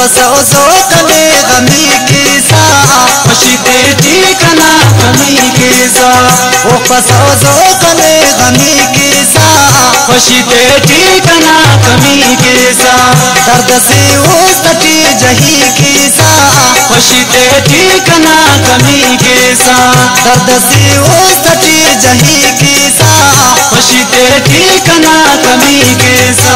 कसौजो कले गमी किसा खुशीते ठिकाना गमी किसा ओ कसौजो कले गमी किसा खुशीते ठिकाना गमी किसा दर्द से उस्तटी जही किसा खुशीते ठिकाना गमी किसा दर्द से उस्तटी जही किसा खुशीते ठिकाना गमी किसा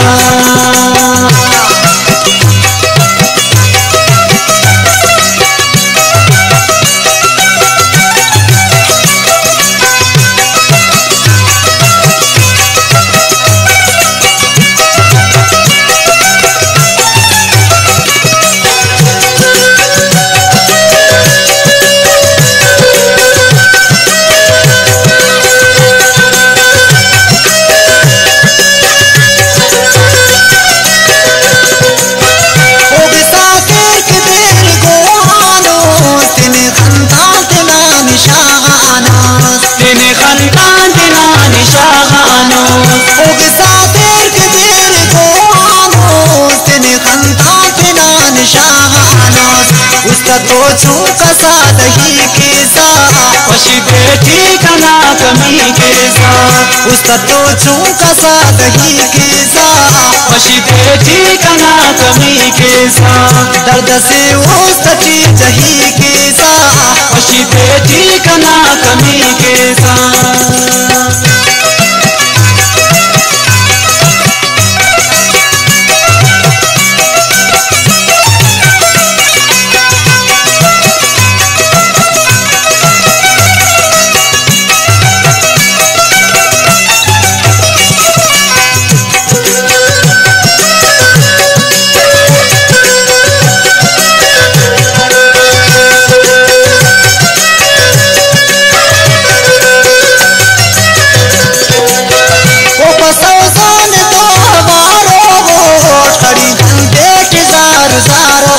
तो झूका सादही किसा खुशीते ठिकाना गमी किसा उसका तो झूका सादही किसा खुशीते ठिकाना गमी किसा दर्द से उस्तटी जही किसा खुशीते ठिकाना गमी किसा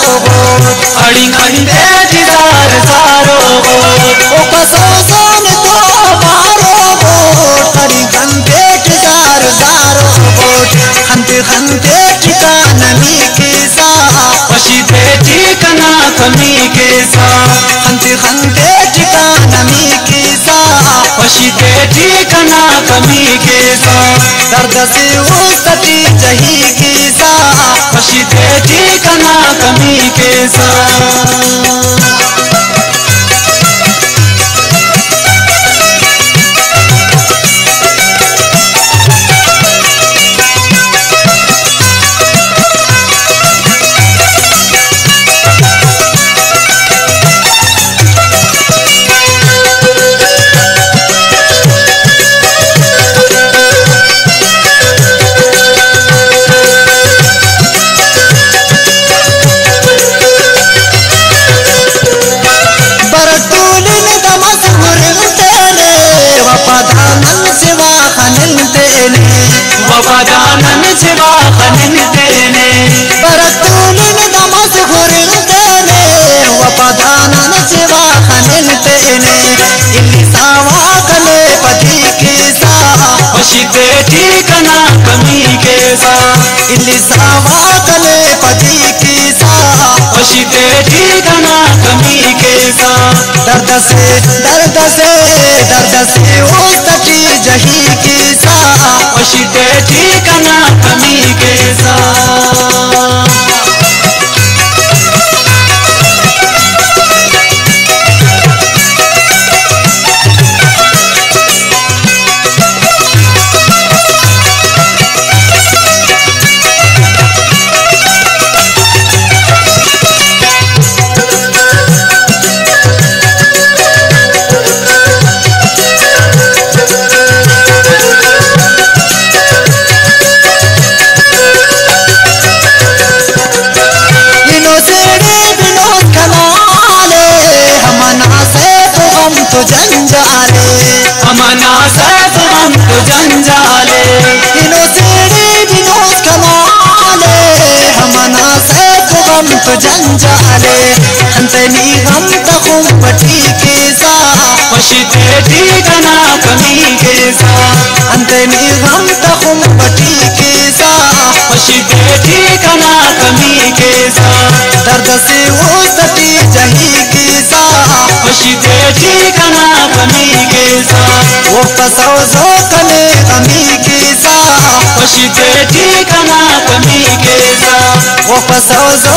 अड़ी घंटे जिजार सारो ओ कसौजन तो मारो बोट अड़ी घंटे जिजार सारो बोट घंटे घंटे ठिकाना मी किसा खुशीते ठिकाना गमी किसा घंटे घंटे ठिकाना मी किसा खुशीते ठिकाना गमी किसा दर्द से उस्तटी जही किसा खुशीते ठिकाना गमी किसा वफादानन सिवा खनिन तेने बरतूलिन दमस गुरिन तेने वफादानन सिवा खनिन तेने इल्ली सावा कले पति किसा खुशीते ठिकाना गमी किसा इल्ली सावा कले पति किसा खुशीते ठिकाना गमी किसा दर्द से उस्तटी जही किसा खुशीते ठिकाना गमी किसा जंजाले हमना सैफ हम तो जंजाले दिनों सीढ़ी दिनों कमाले हमना सैफ हम तो जंजाले अंतनी हम तकुम पटी किसा खुशीते ठिकाना गमी किसा अंतनी हम तकुम पटी किसा खुशीते ठिकाना गमी किसा फसौ जो कने कमी केसा खुशी ते ठिकाना कमी केसा वो फसौ जो